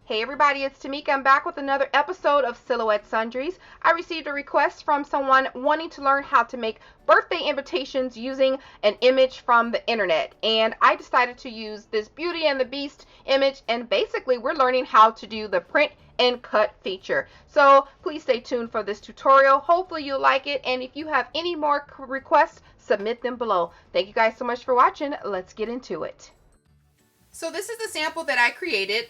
Hey everybody, it's Tamika. I'm back with another episode of Silhouette Sundries. I received a request from someone wanting to learn how to make birthday invitations using an image from the internet. And I decided to use this Beauty and the Beast image, and basically we're learning how to do the print and cut feature. So please stay tuned for this tutorial. Hopefully you'll like it, and if you have any more requests, submit them below. Thank you guys so much for watching. Let's get into it. So this is the sample that I created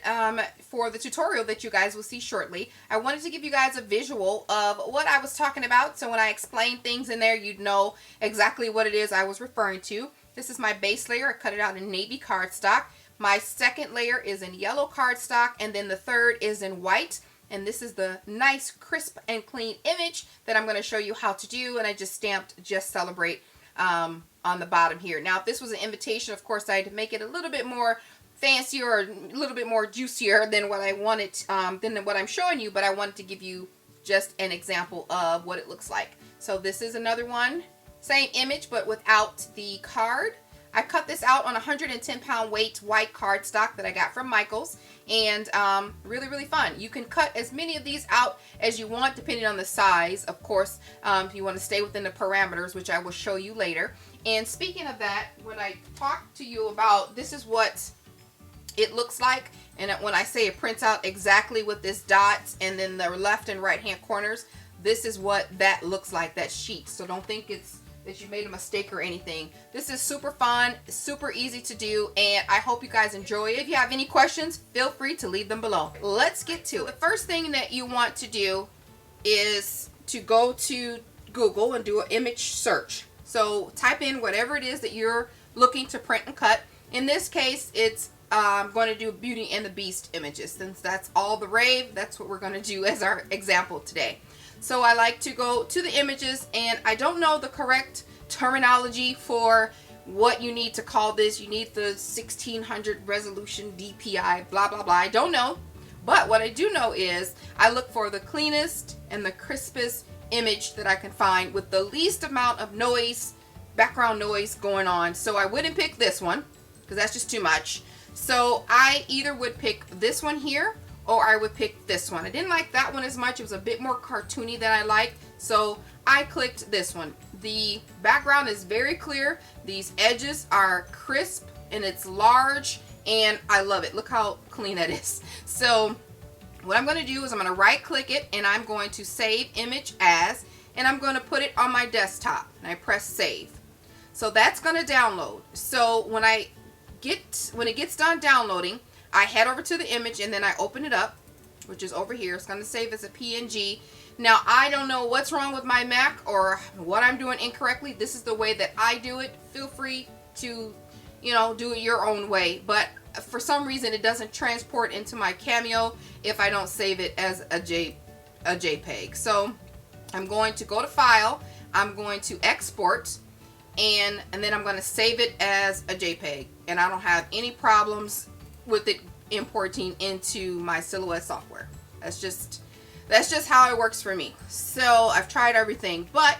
for the tutorial that you guys will see shortly. I wanted to give you guys a visual of what I was talking about, so when I explain things in there, you'd know exactly what it is I was referring to. This is my base layer. I cut it out in navy cardstock. My second layer is in yellow cardstock, and then the third is in white. And this is the nice, crisp, and clean image that I'm going to show you how to do, and I just stamped Just Celebrate on the bottom here. Now, if this was an invitation, of course, I'd make it a little bit more fancier or a little bit more juicier than what I wanted, than what I'm showing you, but I wanted to give you just an example of what it looks like. So this is another one, same image, but without the card. I cut this out on 110-pound weight white cardstock that I got from Michael's, and really, really fun. You can cut as many of these out as you want, depending on the size, of course, if you want to stay within the parameters, which I will show you later. And speaking of that, when I talked to you about, this is what it looks like, and when I say it prints out exactly with this dots and then the left and right hand corners, this is what that looks like, that sheet. So don't think it's that you made a mistake or anything. This is super fun, super easy to do, and I hope you guys enjoy it. If you have any questions, feel free to leave them below. Let's get to it. The first thing that you want to do is to go to Google and do an image search. So type in whatever it is that you're looking to print and cut. In this case, it's I'm going to do Beauty and the Beast images. Since that's all the rave, that's what we're going to do as our example today. So I like to go to the images, and I don't know the correct terminology for what you need to call this. You need the 1600 resolution DPI, blah, blah, blah. I don't know. But what I do know is I look for the cleanest and the crispest image that I can find with the least amount of noise, background noise going on. So I wouldn't pick this one because that's just too much. So I either would pick this one here or I would pick this one. I didn't like that one as much. It was a bit more cartoony than I liked. So I clicked this one. The background is very clear. These edges are crisp and it's large and I love it. Look how clean that is. So what I'm going to do is I'm going to right click it and I'm going to save image as, and I'm going to put it on my desktop, and I press save. So that's going to download. So when it gets done downloading, I head over to the image and then I open it up, which is over here. It's going to save as a PNG. Now, I don't know what's wrong with my Mac or what I'm doing incorrectly. This is the way that I do it. Feel free to, do it your own way. But for some reason, it doesn't transport into my Cameo if I don't save it as a JPEG. So I'm going to go to File. I'm going to Export. And then I'm going to save it as a JPEG, and I don't have any problems with it importing into my Silhouette software. That's just how it works for me. So I've tried everything, but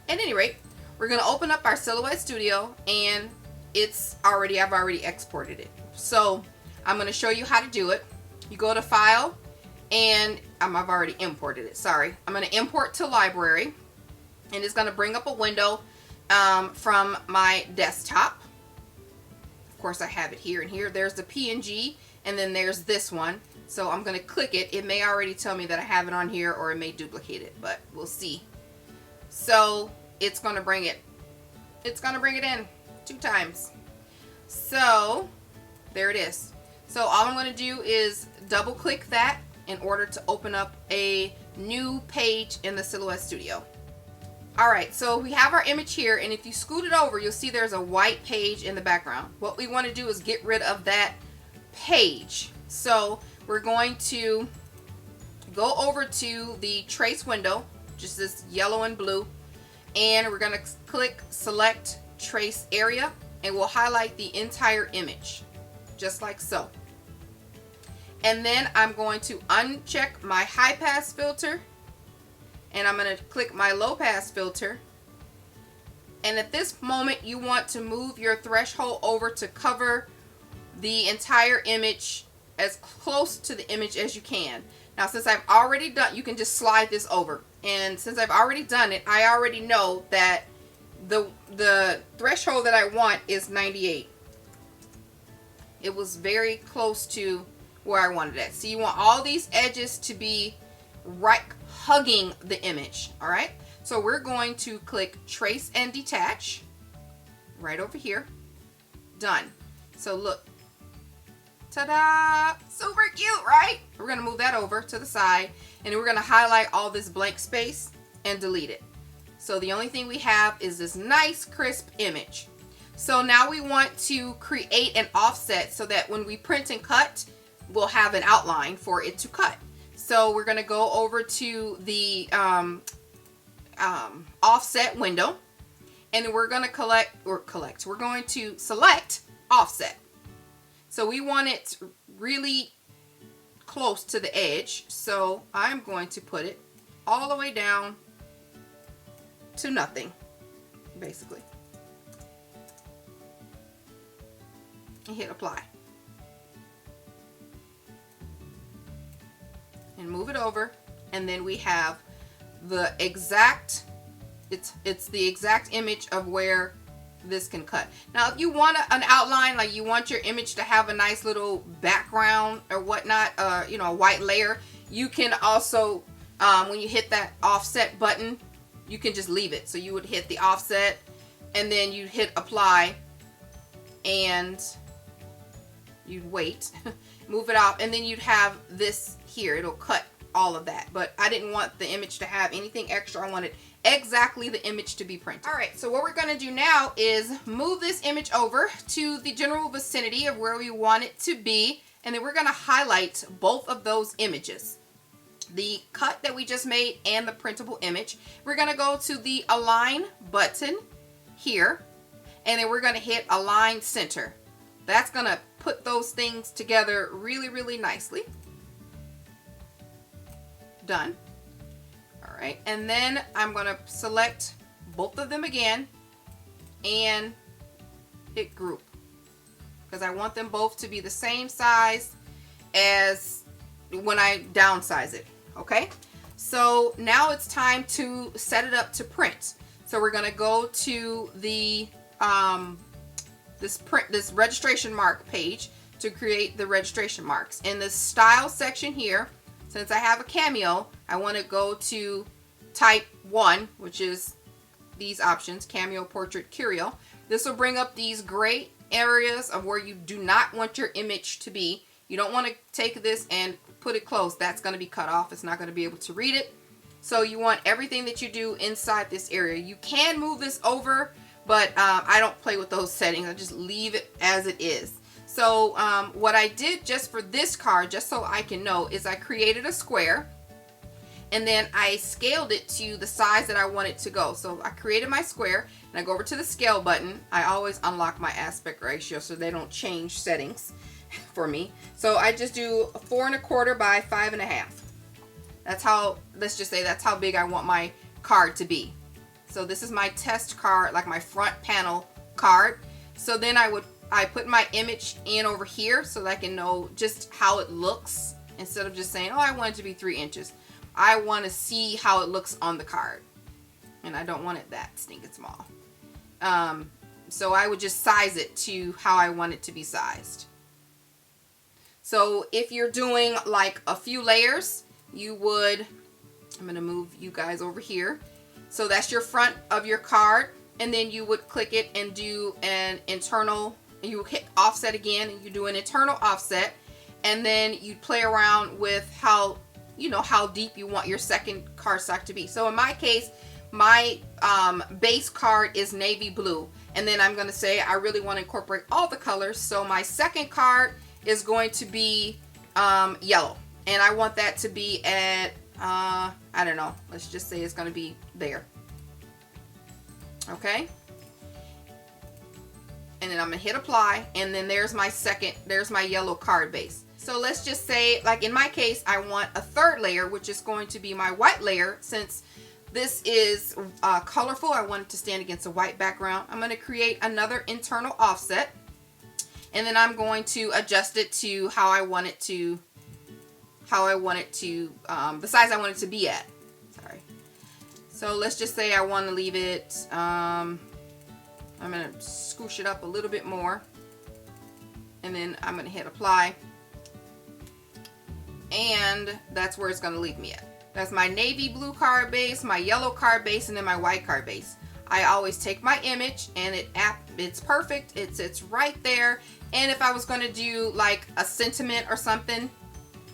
at any rate, we're going to open up our Silhouette Studio, and I've already exported it. So I'm going to show you how to do it. You go to File, and I've already imported it. Sorry. I'm going to import to Library, and it's going to bring up a window from my desktop. Of course, I have it here and here. There's the PNG, and then there's this one. So I'm going to click it. It may already tell me that I have it on here, or it may duplicate it, but we'll see. So it's going to bring it. It's going to bring it in 2 times. So there it is. So all I'm going to do is double click that in order to open up a new page in the Silhouette Studio. Alright, so we have our image here, and if you scoot it over, you'll see there's a white page in the background. What we want to do is get rid of that page. So we're going to go over to the trace window, just this yellow and blue, and we're going to click Select Trace Area, and we'll highlight the entire image, just like so. And then I'm going to uncheck my high pass filter, and I'm going to click my low pass filter, and at this moment you want to move your threshold over to cover the entire image as close to the image as you can. Now, since I've already done, you can just slide this over. And since I've already done it, I already know that the threshold that I want is 98. It was very close to where I wanted it. So you want all these edges to be right, hugging the image. All right. So we're going to click Trace and Detach right over here. Done. So look. Ta-da! Super cute, right? We're going to move that over to the side, and then we're going to highlight all this blank space and delete it. So the only thing we have is this nice crisp image. So now we want to create an offset so that when we print and cut, we'll have an outline for it to cut. So we're going to go over to the offset window, and we're going to we're going to select offset. So we want it really close to the edge. So I'm going to put it all the way down to nothing, basically. And hit apply. And move it over. And then we have the exact, it's the exact image of where this can cut. Now, if you want an outline, like you want your image to have a nice little background or whatnot, you know, a white layer, you can also, when you hit that offset button, you can just leave it. So you would hit the offset and then you hit apply and you'd wait, move it off, and then you'd have this here. It'll cut all of that. But I didn't want the image to have anything extra. I wanted exactly the image to be printed. All right, so what we're going to do now is move this image over to the general vicinity of where we want it to be, and then we're going to highlight both of those images, the cut that we just made and the printable image. We're going to go to the align button here, and then we're going to hit align center. That's going to put those things together really, really nicely. Done. All right, and then I'm going to select both of them again and hit group, because I want them both to be the same size as when I downsize it. Okay, so now it's time to set it up to print. So we're going to go to the this registration mark page to create the registration marks. In the style section here, since I have a cameo, I want to go to type 1, which is these options, cameo, portrait, curio. This will bring up these gray areas of where you do not want your image to be. You don't want to take this and put it close. That's going to be cut off. It's not going to be able to read it. So you want everything that you do inside this area. You can move this over, but I don't play with those settings. I just leave it as it is. So what I did just for this card, just so I can know, is I created a square, and then I scaled it to the size that I want it to go. So I created my square, and I go over to the scale button. I always unlock my aspect ratio so they don't change settings for me. So I just do 4 1/4 by 5 1/2. That's how, let's just say that's how big I want my card to be. So this is my test card, like my front panel card. So then I put my image in over here so that I can know just how it looks, instead of just saying, oh, I want it to be 3 inches. I want to see how it looks on the card, and I don't want it that stinking small. So I would just size it to how I want it to be sized. So if you're doing like a few layers, you would, I'm going to move you guys over here. So that's your front of your card, and then you would click it and do an internal, you hit offset again, and you do an internal offset, and then you play around with how, you know, how deep you want your second cardstock to be. So in my case, my base card is navy blue, and then I'm going to say I really want to incorporate all the colors. So my second card is going to be yellow, and I want that to be at I don't know, let's just say it's going to be there. Okay, and then I'm going to hit apply, and then there's my second, there's my yellow card base. So let's just say, like in my case, I want a third layer, which is going to be my white layer. Since this is colorful, I want it to stand against a white background. I'm going to create another internal offset, and then I'm going to adjust it to how I want it to, the size I want it to be at. Sorry. So let's just say I want to leave it, I'm going to scoosh it up a little bit more, and then I'm going to hit apply, and that's where it's going to leave me at. That's my navy blue card base, my yellow card base, and then my white card base. I always take my image, and it's perfect. It's right there. And if I was going to do like a sentiment or something,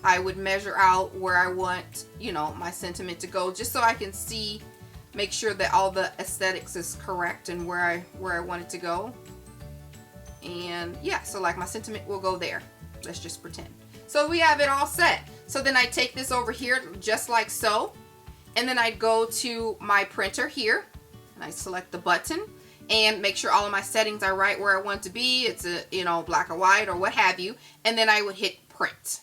I would measure out where I want, you know, my sentiment to go, just so I can see, make sure that all the aesthetics is correct and where I want it to go. And yeah, so like my sentiment will go there. Let's just pretend. So we have it all set. So then I take this over here just like so, and then I go to my printer here, and I select the button and make sure all of my settings are right where I want to be. It's a, you know, black or white or what have you, and then I would hit print.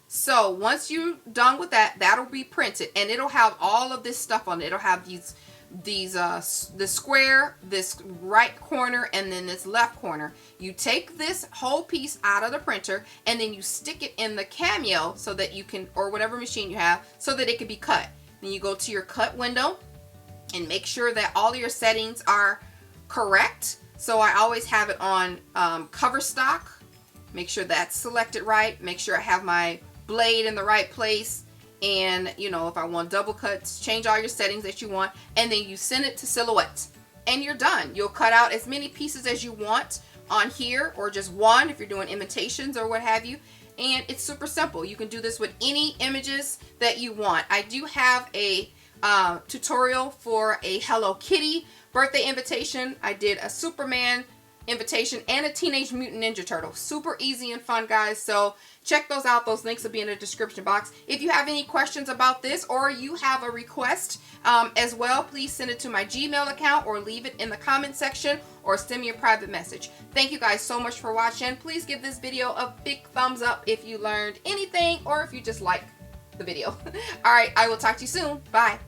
So once you're done with that, that'll be printed, and it'll have all of this stuff on it. It'll have the square, this right corner, and then this left corner. You take this whole piece out of the printer, and then you stick it in the Cameo so that you can, or whatever machine you have, so that it can be cut. Then you go to your cut window and make sure that all of your settings are correct. So I always have it on cover stock. Make sure that's selected right. Make sure I have my blade in the right place. And you know, if I want double cuts, change all your settings that you want, and then you send it to Silhouette, and you're done. You'll cut out as many pieces as you want on here, or just one if you're doing imitations or what have you. And it's super simple. You can do this with any images that you want. I do have a tutorial for a Hello Kitty birthday invitation. I did a Superman invitation and a Teenage Mutant Ninja Turtle. Super easy and fun, guys. So check those out. Those links will be in the description box. If you have any questions about this, or you have a request as well, please send it to my Gmail account, or leave it in the comment section, or send me a private message. Thank you guys so much for watching. Please give this video a big thumbs up if you learned anything, or if you just like the video. All right, I will talk to you soon. Bye.